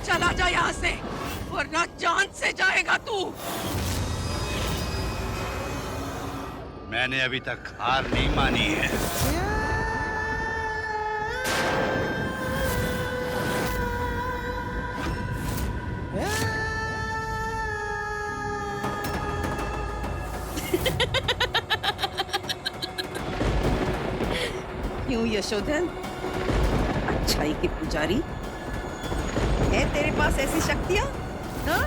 चला जा यहाँ से, वरना जान से जाएगा तू। मैंने अभी तक हार नहीं मानी है। क्यों यशोधन, अच्छाई की पुजारी है तेरे पास ऐसी शक्तियां? हाँ?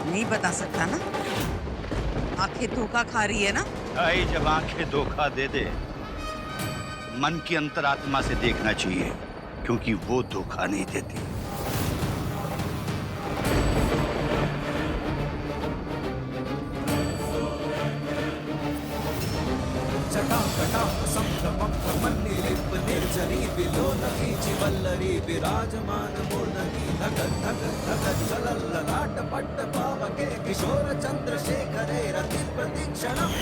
नहीं बता सकता ना, आंखें धोखा खा रही है ना। आई जब आंखें धोखा दे दे, मन की अंतरात्मा से देखना चाहिए, क्योंकि वो धोखा नहीं देती। विराजमान मूर्धनि धगत धगत धगत चलल्ललाट पट्ट पावके किशोर चंद्रशेखरे रति प्रतीक्षणम्।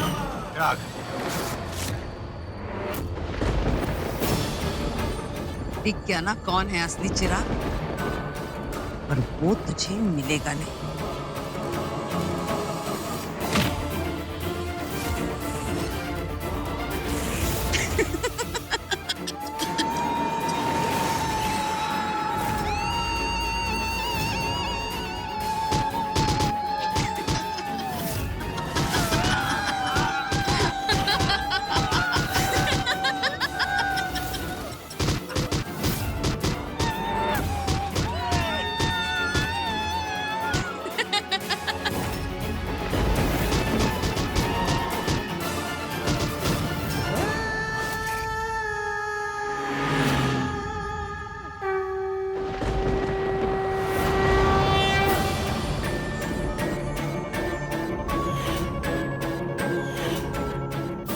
दिख गया ना कौन है असली चिराग, पर वो तुझे मिलेगा नहीं।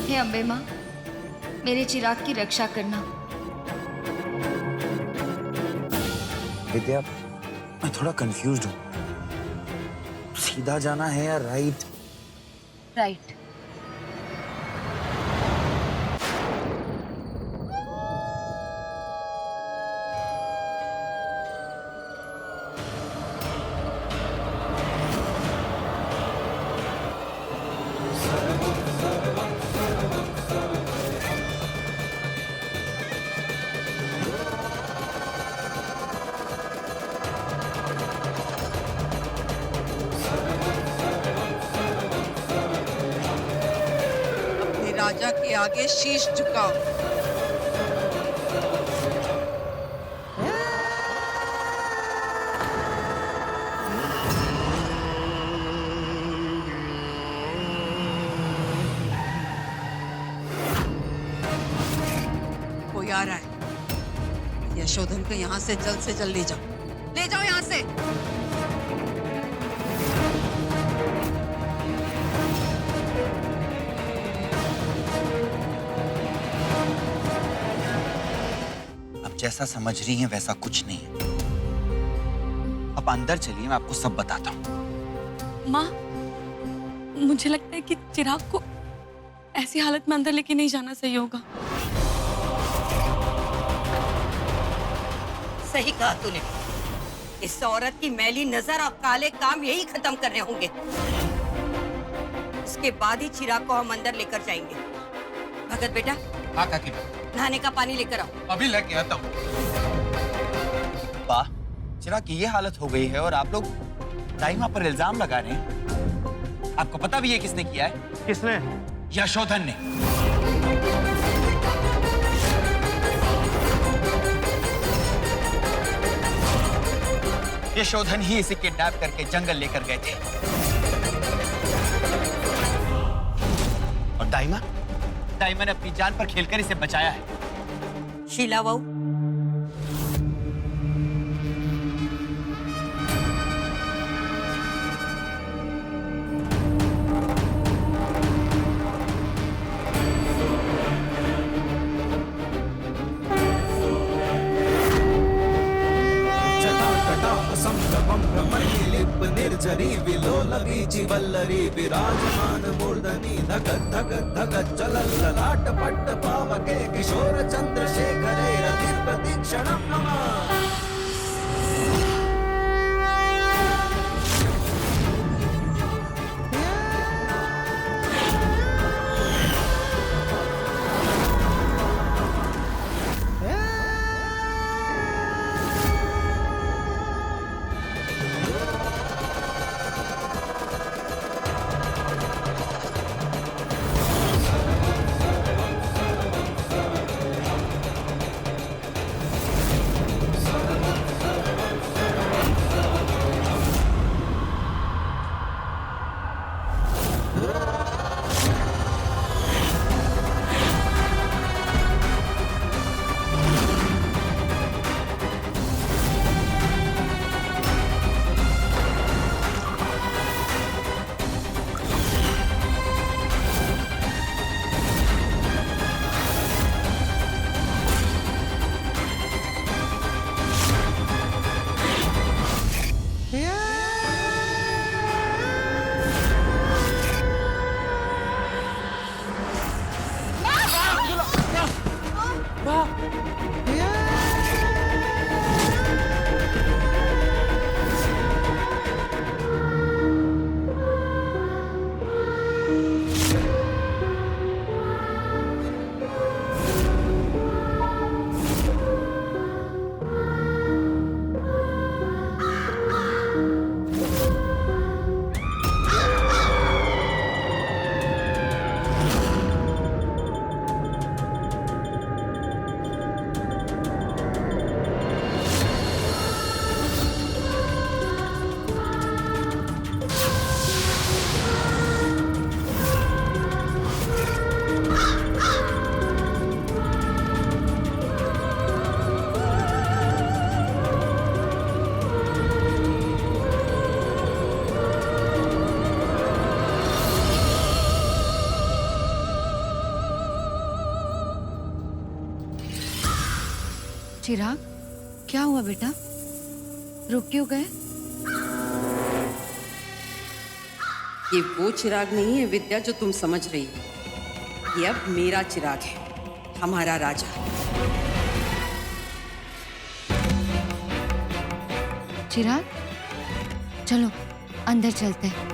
हे अम्बे माँ, मेरे चिराग की रक्षा करना। विद्या, मैं थोड़ा कंफ्यूज्ड हूँ। सीधा जाना है या राइट? राइट। राजा के आगे शीश झुकाओ। कोई आ रहा है। यशोधन को यहाँ से जल्द ले जाओ, ले जाओ यहाँ से। आप जैसा समझ रही हैं वैसा कुछ नहीं है। आप अंदर चलिए, मैं आपको सब बताता हूँ। माँ, मुझे लगता है कि चिराग को ऐसी हालत में अंदर लेके नहीं जाना सही होगा। सही कहा तूने। इस औरत की मैली नजर और काले काम यही खत्म करने होंगे। उसके बाद ही चिराग को हम अंदर लेकर जाएंगे। भगत बेटा, हाँ काकी, नहाने का पानी लेकर आओ। अभी लेके आता हूँ। वाह, चिराग की ये हालत हो गई है और आप लोग दाइमा पर इल्जाम लगा रहे हैं। आपको पता भी है किसने किया है? किसने? यशोधन ने। यशोधन ही इसे किडनैप करके जंगल लेकर गए थे। और दाइमा ने अपनी जान पर खेलकर इसे बचाया है। शीला बहू, निर्जरी विलोलवीचि वल्लरी विराजमान मूर्धनि धगत धगत धगत चलल ललाट पट्ट पावके किशोर चंद्रशेखरे रति प्रतीक्षणं मम। चिराग, क्या हुआ बेटा? रुक क्यों गए? ये वो चिराग नहीं है विद्या जो तुम समझ रही हो। ये अब मेरा चिराग है, हमारा राजा। चिराग, चलो अंदर चलते हैं।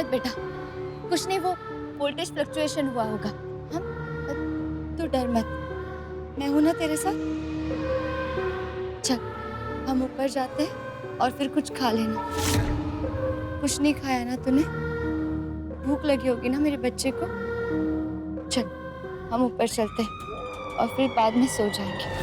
मत बेटा, कुछ नहीं, वो वोल्टेज फ्लक्चुएशन हुआ होगा। हम तू डर मत, मैं हूं ना तेरे साथ। चल हम ऊपर जाते हैं और फिर कुछ खा लेना। कुछ नहीं खाया ना तूने? भूख लगी होगी ना मेरे बच्चे को। चल हम ऊपर चलते हैं और फिर बाद में सो जाएंगे।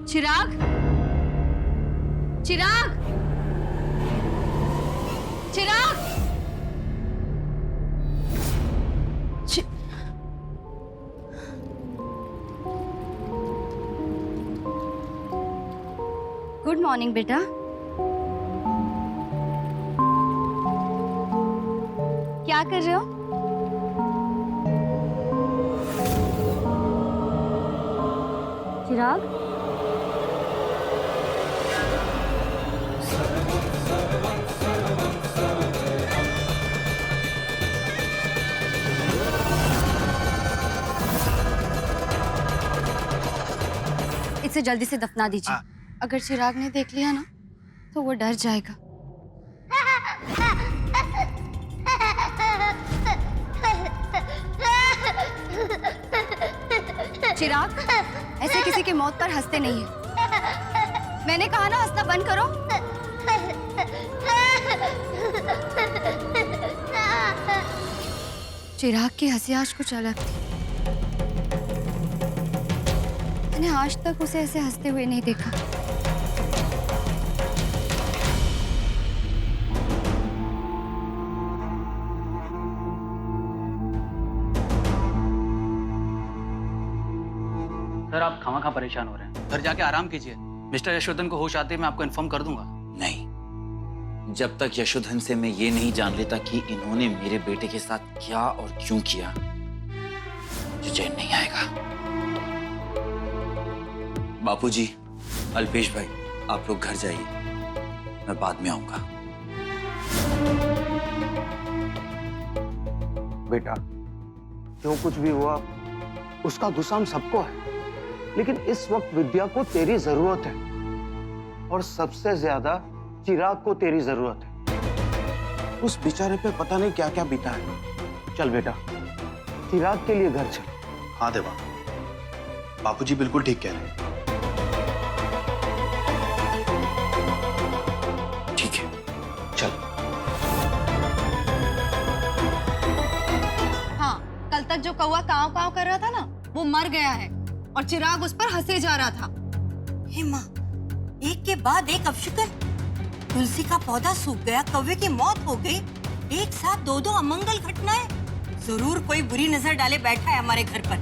चिराग, चिराग, चिराग, गुड मॉर्निंग बेटा। क्या कर रहे हो? चिराग, इसे जल्दी से दफना दीजिए। अगर चिराग ने देख लिया ना तो वो डर जाएगा। चिराग, ऐसे किसी की मौत पर हंसते नहीं है। मैंने कहा ना हंसना बंद करो। चिराग की हंसी आज कुछ अलग थी। मैंने आज तक उसे ऐसे हंसते हुए नहीं देखा। सर आप खामा परेशान हो रहे हैं, घर जाके आराम कीजिए। मिस्टर यशोधन को होश आते ही मैं आपको इन्फॉर्म कर दूंगा। नहीं, जब तक यशोधन से मैं ये नहीं जान लेता कि इन्होंने मेरे बेटे के साथ क्या और क्यों किया, मुझे चैन नहीं आएगा। बापूजी, अल्पेश भाई, आप लोग घर जाइए, मैं बाद में आऊंगा। बेटा, जो कुछ भी हुआ उसका गुस्सा हम सबको है, लेकिन इस वक्त विद्या को तेरी जरूरत है और सबसे ज्यादा चिराग को तेरी जरूरत है। उस बेचारे पे पता नहीं क्या क्या बीता है। चल बेटा, चिराग के लिए घर चल। हाँ देवा, बापूजी बिल्कुल ठीक कह रहे हैं। ठीक है, चल। हाँ, कल तक जो कौवा काव काव कर रहा था ना, वो मर गया है और चिराग उस पर हंसे जा रहा था। हे माँ, एक के बाद एक अपशुकन। तुलसी का पौधा सूख गया, कौवे की मौत हो गई, एक साथ दो अमंगल घटनाएं। जरूर कोई बुरी नजर डाले बैठा है हमारे घर पर।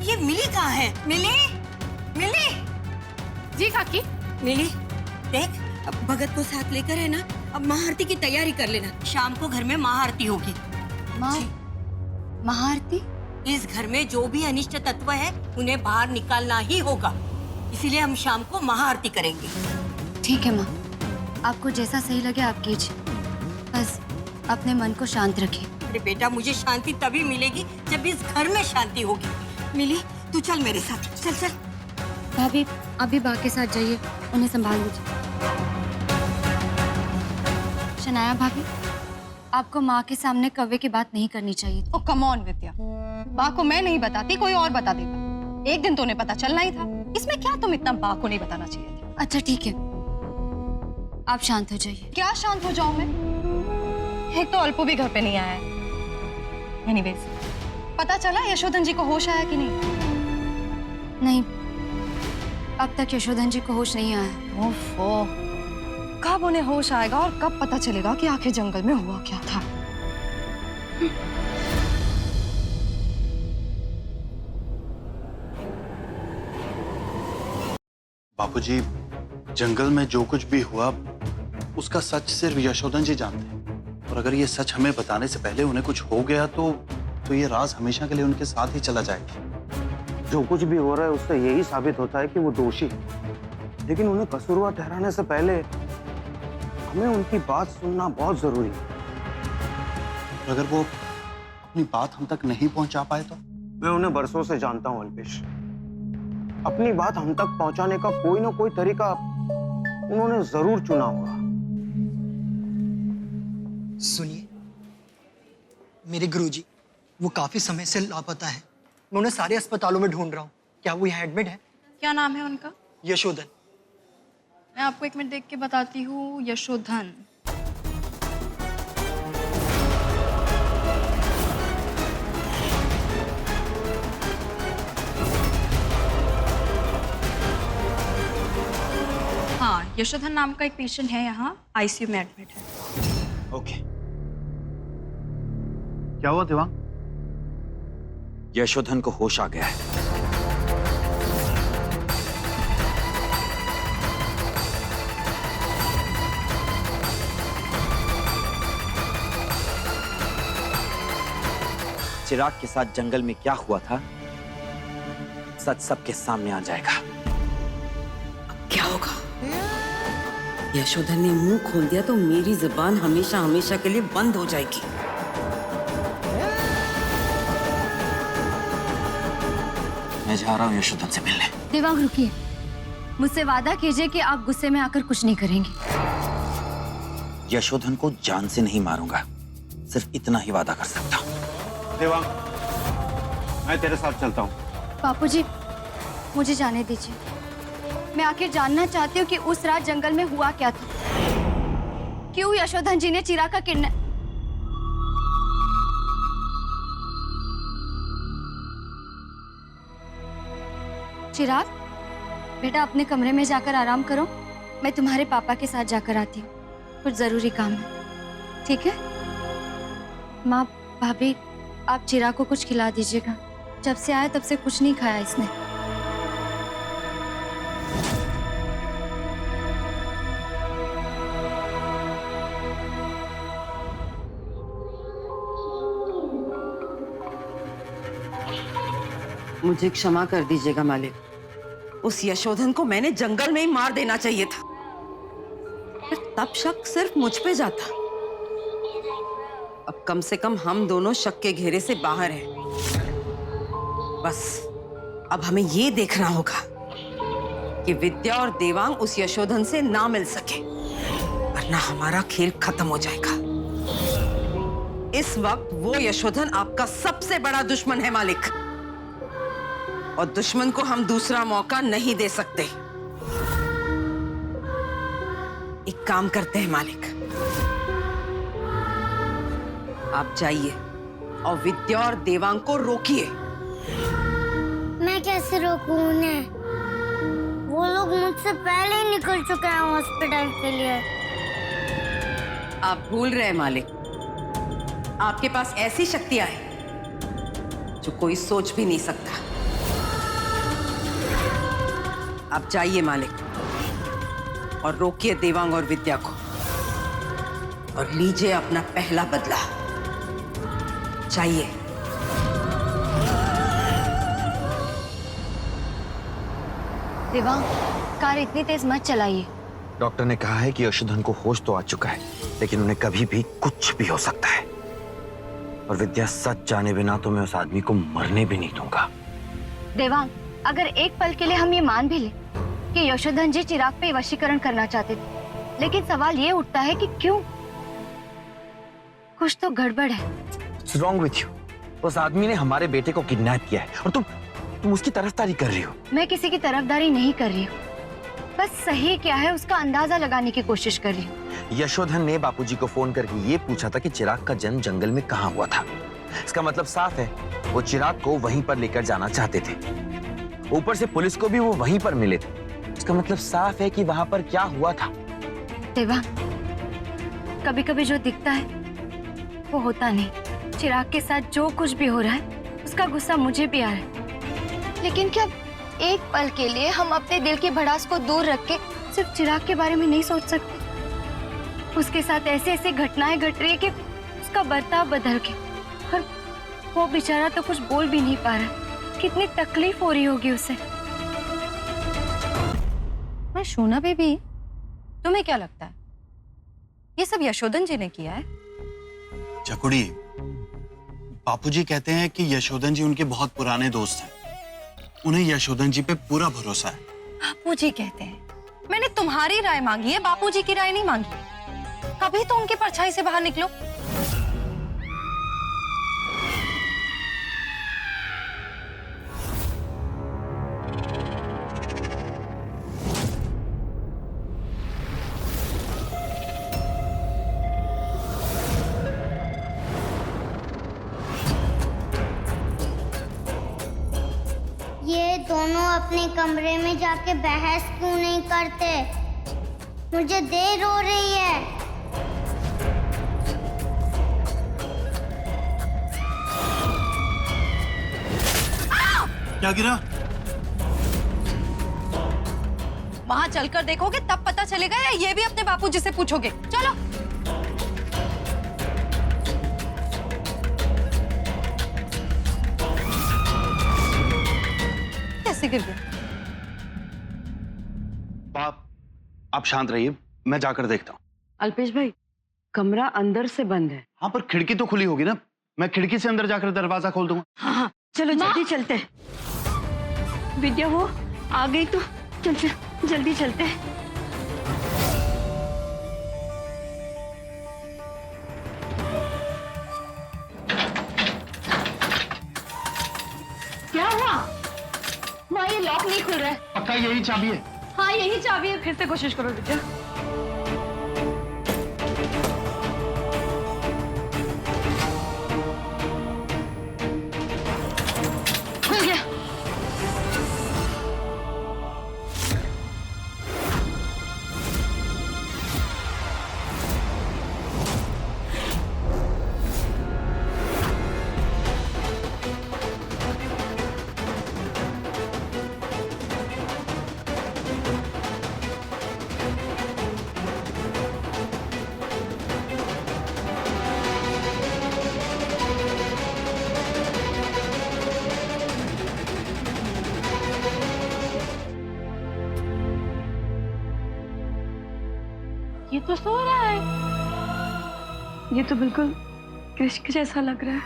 ये मिली कहाँ है? मिली, मिली। जी काकी। मिली, देख अब भगत को साथ लेकर है ना, अब महाआरती की तैयारी कर लेना। शाम को घर में महाआरती होगी। महाआरती? इस घर में जो भी अनिष्ट तत्व है उन्हें बाहर निकालना ही होगा, इसीलिए हम शाम को महाआरती करेंगे। ठीक है माँ, आपको जैसा सही लगे आप कीजिए, बस अपने मन को शांत रखिए। अरे बेटा, मुझे शांति तभी मिलेगी जब इस घर में शांति होगी। मिली, तू चल मेरे साथ, चल चल। भाभी, आप भी बा के साथ जाइए, उन्हें संभाल लीजिए। शनाया भाभी, आपको माँ के सामने कौवे की बात नहीं करनी चाहिए। ओ कम ऑन विद्या, बा को मैं नहीं बताती, कोई और बता देता। एक दिन तो उन्हें पता चलना ही था, इसमें क्या तुम इतना बा को नहीं बताना चाहिए था। अच्छा ठीक है, आप शांत हो जाइए। क्या शांत हो जाऊं मैं? एक तो अल्पू भी घर पे नहीं आया है। एनीवेज, पता चला यशोधन जी को होश आया कि नहीं? नहीं, अब तक यशोधन जी को होश नहीं आया। ओफो, कब उन्हें होश आएगा और कब पता चलेगा कि आखिर जंगल में हुआ क्या था। बापूजी, जंगल में जो कुछ भी हुआ उसका सच सिर्फ यशोधन जी जानते हैं। और अगर ये सच हमें बताने से पहले उन्हें कुछ हो गया तो ये राज हमेशा के लिए उनके साथ ही चला जाएगा। जो कुछ भी हो रहा है उससे यही साबित होता है कि वो दोषी है। लेकिन उन्हें कसूरवार ठहराने से पहले हमें उनकी बात सुनना बहुत जरूरी है। और अगर वो अपनी बात हम तक नहीं पहुंचा पाए तो? मैं उन्हें बरसों से जानता हूं अल्पेश। अपनी बात हम तक पहुंचाने का कोई ना कोई तरीका उन्होंने जरूर चुना होगा। सुनिए, मेरे गुरुजी वो काफी समय से लापता है। मैं उन्हें सारे अस्पतालों में ढूंढ रहा हूँ। क्या वो यहाँ एडमिट है? क्या नाम है उनका? यशोधन। मैं आपको 1 मिनट देख के बताती हूँ। यशोधन। हाँ, यशोधन नाम का एक पेशेंट है यहाँ, आईसीयू में एडमिट है। ओके। क्या हुआ देवांग? यशोधन को होश आ गया है। चिराग के साथ जंगल में क्या हुआ था, सच सबके सामने आ जाएगा। क्या होगा? यशोधन ने मुंह खोल दिया तो मेरी जुबान हमेशा हमेशा के लिए बंद हो जाएगी। मैं जा रहा हूँ यशोधन से मिलने। देवांग रुकिए, मुझसे वादा कीजिए कि आप गुस्से में आकर कुछ नहीं करेंगे। यशोधन को जान से नहीं मारूंगा, सिर्फ इतना ही वादा कर सकता हूँ। देवांग, मैं तेरे साथ चलता हूँ। बापूजी, मुझे जाने दीजिए। मैं आखिर जानना चाहती हूँ कि उस रात जंगल में हुआ क्या था। क्यों यशोधन जी ने चिराग का किडनैप? चिराग, बेटा अपने कमरे में जाकर आराम करो। मैं तुम्हारे पापा के साथ जाकर आती हूँ, कुछ जरूरी काम है। ठीक है? माँ, भाभी, आप चिराग को कुछ खिला दीजिएगा। जब से आया तब से कुछ नहीं खाया इसने। मुझे क्षमा कर दीजिएगा मालिक। उस यशोधन को मैंने जंगल में ही मार देना चाहिए था। फिर तब शक सिर्फ मुझ पे जाता। अब कम से कम हम दोनों शक के घेरे से बाहर हैं। बस अब हमें ये देखना होगा कि विद्या और देवांग उस यशोधन से ना मिल सके, वरना हमारा खेल खत्म हो जाएगा। इस वक्त वो यशोधन आपका सबसे बड़ा दुश्मन है मालिक, और दुश्मन को हम दूसरा मौका नहीं दे सकते। एक काम करते हैं मालिक, आप जाइए और विद्या और देवांग को रोकिए। मैं कैसे रोकूं उन्हें? वो लोग मुझसे पहले ही निकल चुके हैं हॉस्पिटल के लिए। आप भूल रहे हैं मालिक, आपके पास ऐसी शक्तियां हैं जो कोई सोच भी नहीं सकता। आप जाइए मालिक और रोकिए देवांग और विद्या को, और लीजिए अपना पहला बदला। जाइए। देवांग, कार इतनी तेज मत चलाइए। डॉक्टर ने कहा है कि यशोधन को होश तो आ चुका है, लेकिन उन्हें कभी भी कुछ भी हो सकता है। और विद्या सच जाने बिना तो मैं उस आदमी को मरने भी नहीं दूंगा। देवांग, अगर एक पल के लिए हम ये मान भी ले कि यशोधन जी चिराग पे वशीकरण करना चाहते थे, लेकिन सवाल ये उठता है कि क्यों? कुछ तो गड़बड़ है। What's wrong with you? उस आदमी ने हमारे बेटे को किडनैप किया है और तुम उसकी तरफदारी कर रही हो। मैं किसी की तरफदारी नहीं कर रही हूँ, बस सही क्या है उसका अंदाजा लगाने की कोशिश कर रही हूँ। यशोधन ने बापूजी को फोन करके ये पूछा था कि चिराग का जन्म जंगल में कहाँ हुआ था। इसका मतलब साफ है, वो चिराग को वहीं पर लेकर जाना चाहते थे। ऊपर से पुलिस को भी वो वहीं पर मिले थे। इसका मतलब साफ है कि वहां पर क्या हुआ था। देवा, कभी कभी जो दिखता है वो होता नहीं। चिराग के साथ जो कुछ भी हो रहा है उसका गुस्सा मुझे भी आ रहा है, लेकिन क्या एक पल के लिए हम अपने दिल की भड़ास को दूर रख के सिर्फ चिराग के बारे में नहीं सोच सकते? उसके साथ ऐसे ऐसे घटनाएं घट रही है कि उसका बर्ताव बदल गया और वो बेचारा तो कुछ बोल भी नहीं पा रहा। कितनी तकलीफ हो रही होगी उसे। मैं शोना बेबी, तुम्हें क्या लगता है ये सब यशोधन जी ने किया है? चकुड़ी, बापूजी कहते हैं कि यशोधन जी उनके बहुत पुराने दोस्त हैं। उन्हें यशोधन जी पे पूरा भरोसा है। बापूजी कहते हैं? मैंने तुम्हारी राय मांगी है, बापूजी की राय नहीं मांगी। कभी तो उनकी परछाई से बाहर निकलो। ये दोनों अपने कमरे में जाके बहस क्यों नहीं करते? मुझे देर हो रही है। क्या गिरा? वहां चलकर देखोगे तब पता चलेगा, या ये भी अपने बापूजी से पूछोगे? चलो। कैसे गिर गया? आप शांत रहिए, मैं जाकर देखता हूँ। अल्पेश भाई, कमरा अंदर से बंद है। हाँ, पर खिड़की तो खुली होगी ना, मैं खिड़की से अंदर जाकर दरवाजा खोल दूंगा। हाँ हाँ, चलो जल्दी चलते हैं। विद्या वो आ गई तो चल चल जल्दी चलते हैं। क्या हुआ? माँ ये लॉक नहीं खुल रहा है। पक्का यही चाबी है? हाँ यही चाबी है। फिर से कोशिश करो विद्या। खुल गया। ये तो सो रहा है। ये तो बिल्कुल कृष्ण जैसा लग रहा है।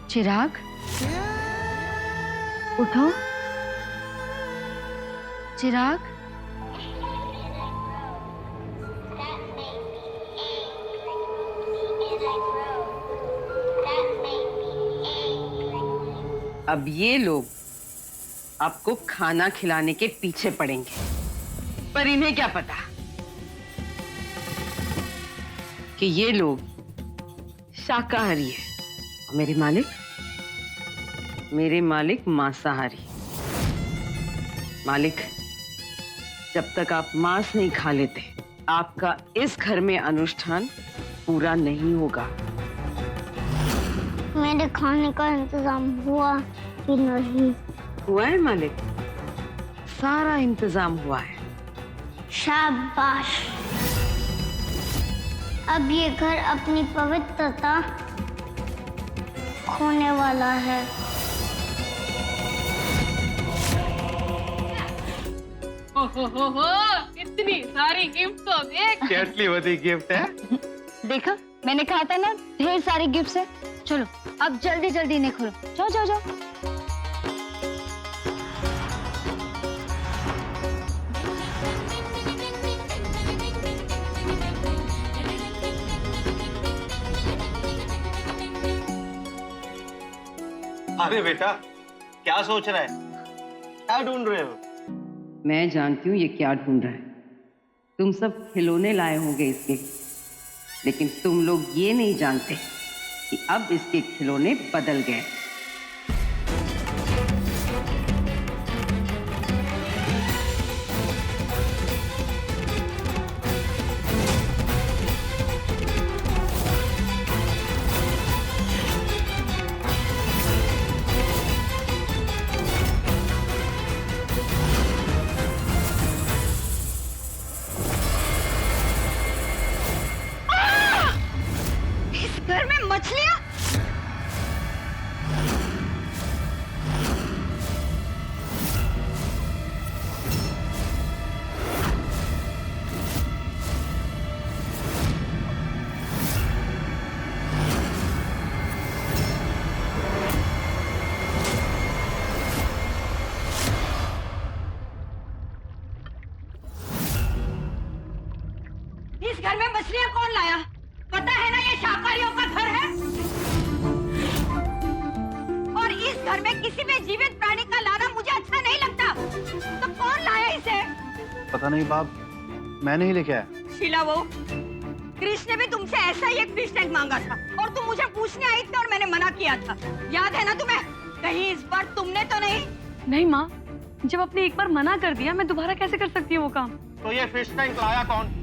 चिराग, उठो। चिराग, अब ये लोग आपको खाना खिलाने के पीछे पड़ेंगे, पर इन्हें क्या पता कि ये लोग शाकाहारी है और मेरे मालिक मांसाहारी। मालिक, जब तक आप मांस नहीं खा लेते आपका इस घर में अनुष्ठान पूरा नहीं होगा। मेरे खाने का इंतजाम हुआ कि नहीं? हुआ है मालिक, सारा इंतजाम हुआ है। शाबाश। अब ये घर अपनी पवित्रता खोने वाला है। हो, इतनी सारी गिफ्ट तो देख। કેટલી બધી गिफ्ट है? देखा, मैंने कहा था ना ढेर सारे गिफ्ट्स है। चलो अब जल्दी जल्दी इन्हें खोलो। जाओ जाओ जाओ। अरे बेटा, क्या सोच रहा है? क्या ढूंढ रहे हो? मैं जानती हूँ ये क्या ढूंढ रहा है। तुम सब खिलौने लाए होंगे इसके, लेकिन तुम लोग ये नहीं जानते कि अब इसके खिलौने बदल गए। इस घर में मछलियाँ कौन लाया? पता है ना ये शाकाहारियों का घर है। और इस घर में किसी भी जीवित प्राणी का लाना मुझे अच्छा नहीं लगता। तो कौन लाया इसे? पता नहीं बाप, मैं नहीं लेके आया। शीला वो कृष्ण ने भी तुमसे ऐसा ही एक फिश टैंक मांगा था और तुम मुझे पूछने आई थी और मैंने मना किया था। याद है ना तुम्हें? कहीं इस बार तुमने तो नहीं? नहीं माँ, जब आपने एक बार मना कर दिया मैं दोबारा कैसे कर सकती हूँ वो काम? तो ये फिश टैंक लाया कौन?